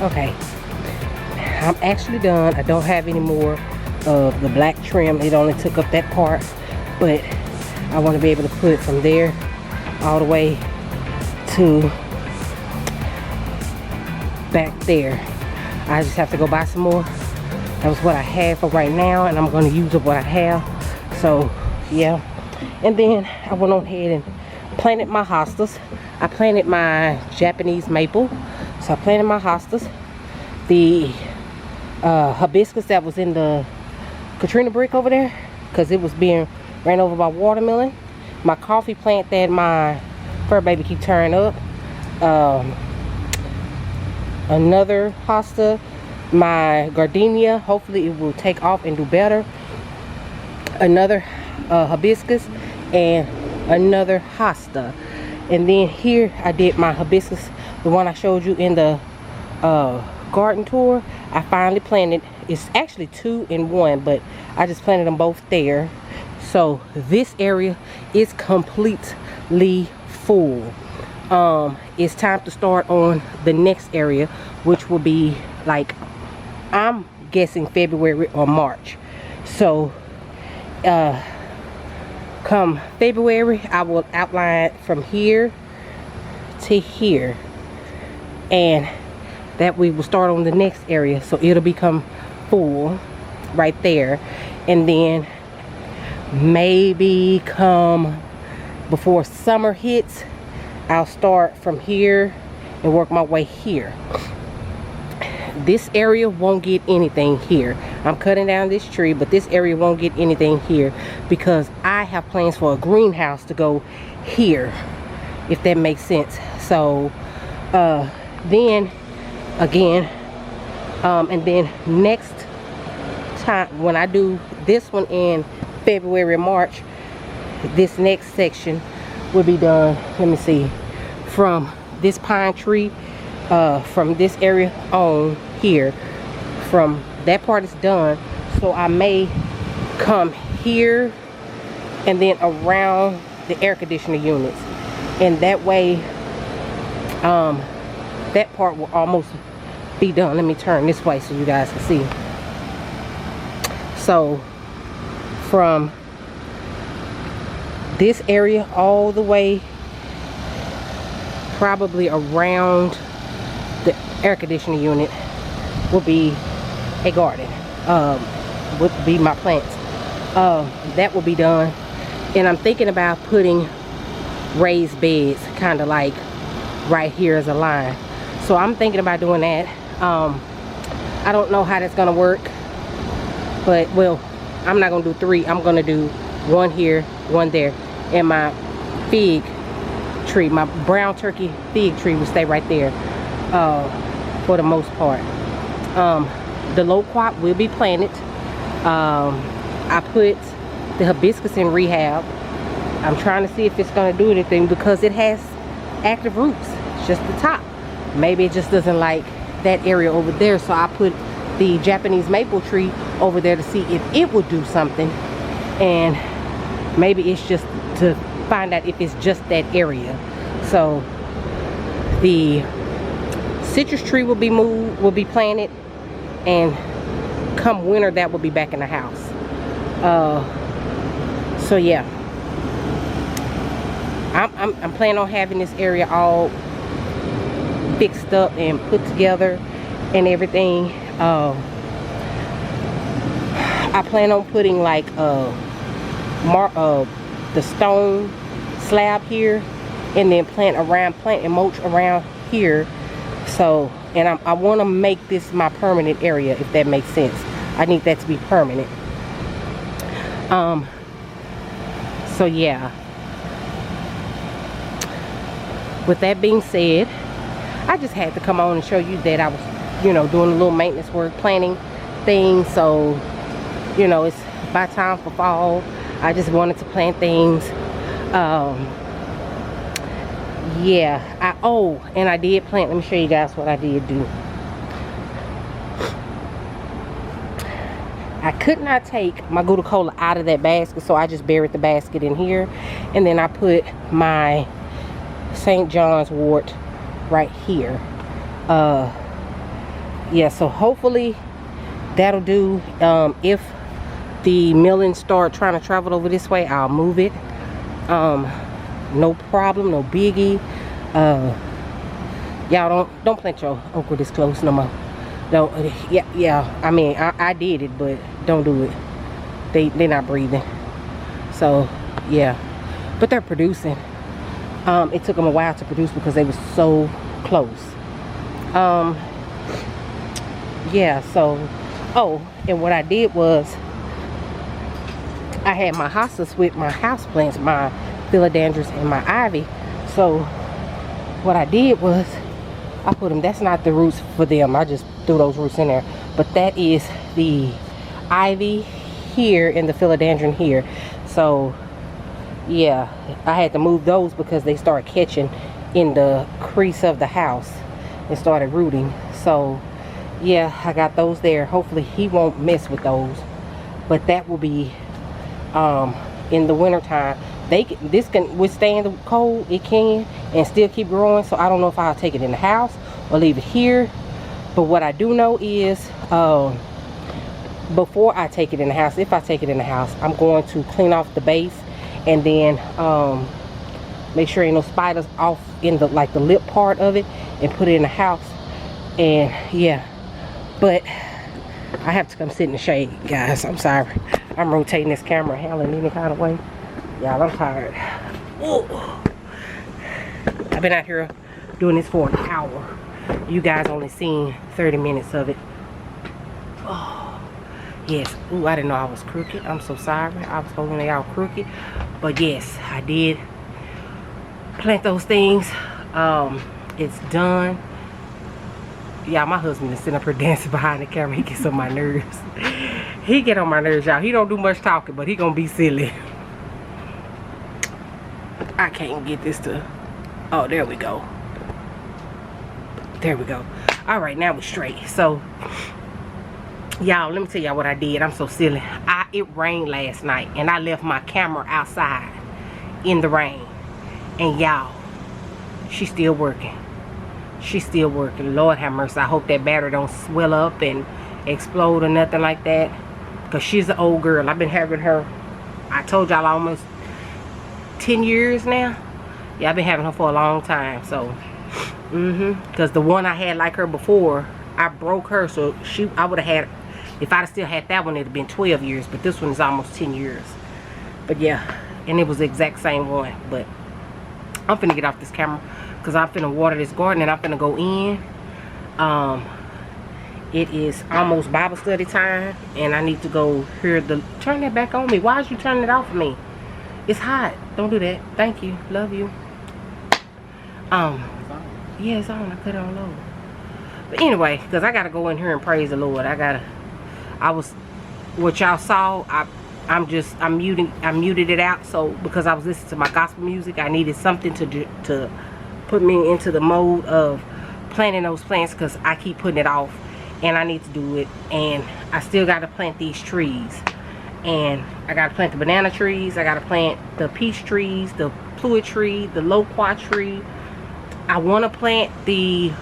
Okay, I'm actually done. I don't have any more of the black trim. It only took up that part, but I want to be able to put from there all the way to back there. I just have to go buy some more. That was what I had for right now, and I'm going to use up what I have. So yeah, and then I went on ahead and planted my hostas. I planted my Japanese maple, so I planted my hostas. The hibiscus that was in the Katrina brick over there, because it was being ran over by watermelon. My coffee plant that my fur baby keep tearing up. Another hosta, my gardenia, hopefully it will take off and do better. Another hibiscus and another hosta. And then here I did my hibiscus, the one I showed you in the garden tour. I finally planted. It's actually 2 in 1, but I just planted them both there. So this area is completely full. It's time to start on the next area, which will be like, I'm guessing February or March. So come February, I will outline from here to here, and that we will start on the next area. So it'll become full right there, and then maybe come before summer hits, I'll start from here and work my way here. This area won't get anything here. I'm cutting down this tree, but this area won't get anything here because I have plans for a greenhouse to go here, if that makes sense. So then again, and then next time when I do this one in February, March, this next section will be done. Let me see, from this pine tree, from this area on here, from that part is done. So I may come here and then around the air conditioner units, and that way that part will almost be done. Let me turn this way so you guys can see. So from this area all the way probably around the air conditioning unit will be a garden, would be my plants. That will be done, and I'm thinking about putting raised beds kind of like right here as a line. So I'm thinking about doing that. I don't know how that's gonna work, but well, I'm not gonna do 3. I'm gonna do 1 here, 1 there, and my fig tree, my brown turkey fig tree, will stay right there for the most part. The loquat will be planted. I put the hibiscus in rehab. I'm trying to see if it's gonna do anything because it has active roots. It's just the top. Maybe it just doesn't like that area over there, so I put the Japanese maple tree over there to see if it would do something, and maybe it's just to find out if it's just that area. So the citrus tree will be moved, will be planted, and come winter that will be back in the house. So yeah, I'm planning on having this area all fixed up and put together and everything. I plan on putting like the stone slab here, and then plant and mulch around here. So, and I want to make this my permanent area, if that makes sense. I need that to be permanent. So yeah, with that being said, I just had to come on and show you that I was, you know, doing a little maintenance work, planting things. So, you know, it's by time for fall. I just wanted to plant things. Yeah, and I did plant. Let me show you guys what I did do. I could not take my Gouda Cola out of that basket, so I just buried the basket in here, and then I put my St. John's wort right here. yeah, so hopefully that'll do. If the millings start trying to travel over this way, I'll move it. No problem, no biggie. Y'all don't plant your okra this close no more. Don't. Yeah, I mean, I did it, but don't do it. They're not breathing. So yeah, but they're producing. It took them a while to produce because they were so close. Yeah, so and what I did was I had my hostas with my house plants, my philodendrons and my ivy. So what I did was I put them, that's not the roots for them, I just threw those roots in there, but that is the ivy here and the philodendron here. So yeah, I had to move those because they started catching in the crease of the house and started rooting. So yeah, I got those there. Hopefully he won't mess with those, but that will be in the winter time. This can withstand the cold, it can, and still keep growing. So I don't know if I'll take it in the house or leave it here, but what I do know is before I take it in the house, if I take it in the house, I'm going to clean off the base and then make sure ain't no spiders off in the the lip part of it, and put it in the house. And yeah, but I have to come sit in the shade, guys. I'm sorry, I'm rotating this camera, handling any kind of way. Y'all, I'm tired. Ooh. I've been out here doing this for an hour. You guys only seen 30 minutes of it. Oh, yes. Ooh, I didn't know I was crooked. I'm so sorry. I was holding it out crooked. But yes, I did plant those things. It's done. Yeah, my husband is sitting up here dancing behind the camera. He gets on my nerves. He get on my nerves, y'all. He don't do much talking, but he gonna be silly. I can't get this to... Oh, there we go. There we go. All right, now we're straight. So, y'all, let me tell y'all what I did. I'm so silly. It rained last night, and I left my camera outside in the rain. And y'all, she's still working. She's still working. Lord have mercy. I hope that battery don't swell up and explode or nothing like that, because she's an old girl. I've been having her, I told y'all, almost 10 years now. Yeah, I've been having her for a long time. So because the one I had like her before, I broke her, so I would have had, if I'd still had that one, it'd have been 12 years, but this one is almost 10 years. But yeah, and it was the exact same one. But I'm finna get off this camera because I'm finna water this garden and I'm finna go in. It is almost Bible study time, and I need to go hear the... Turn that back on me. Why is you turning it off for me? It's hot. Don't do that. Thank you. Love you. Yeah, it's on. I cut it on low. But anyway, because I gotta go in here and praise the Lord. What y'all saw, I muted it out. So because I was listening to my gospel music, I needed something to put me into the mode of planting those plants, because I keep putting it off, and I need to do it. And I still got to plant these trees, and I got to plant the banana trees, I got to plant the peach trees, the fluid tree, the loquat tree. I want to plant the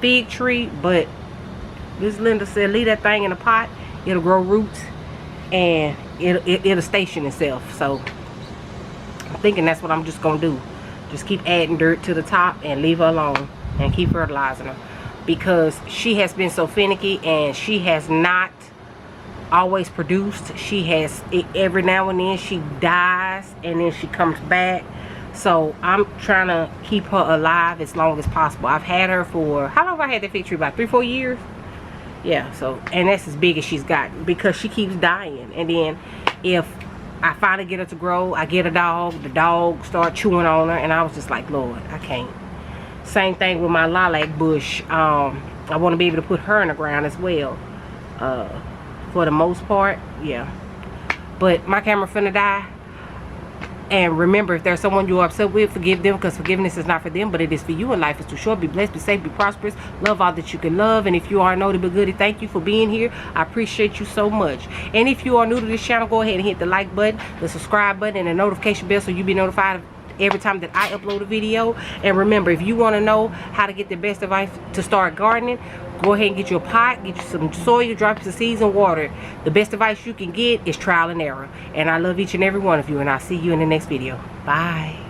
fig tree, but Miss Linda said leave that thing in a pot, it'll grow roots and it'll station itself. So I'm thinking that's what I'm just gonna do. Just keep adding dirt to the top and leave her alone and keep fertilizing her, because she has been so finicky and she has not always produced. She has, every now and then she dies and then she comes back. So I'm trying to keep her alive as long as possible. I've had her for, how long have I had that fig tree? About 3-4 years. Yeah, so, and that's as big as she's gotten, because she keeps dying. And then if I finally get her to grow, I get a dog, the dog start chewing on her, and I was just like, Lord, I can't. Same thing with my lilac bush. I want to be able to put her in the ground as well. For the most part, yeah. But my camera finna die. And remember, if there's someone you're upset with, forgive them, because forgiveness is not for them, but it is for you, and life is too short. Be blessed, be safe, be prosperous, love all that you can love. And if you are new to Be Goody, thank you for being here. I appreciate you so much. And if you are new to this channel, go ahead and hit the like button, the subscribe button, and the notification bell, so you'll be notified every time that I upload a video. And remember, if you want to know how to get the best advice to start gardening, go ahead and get you a pot, get you some soil, drop some seeds and water. The best advice you can get is trial and error. And I love each and every one of you, and I'll see you in the next video. Bye.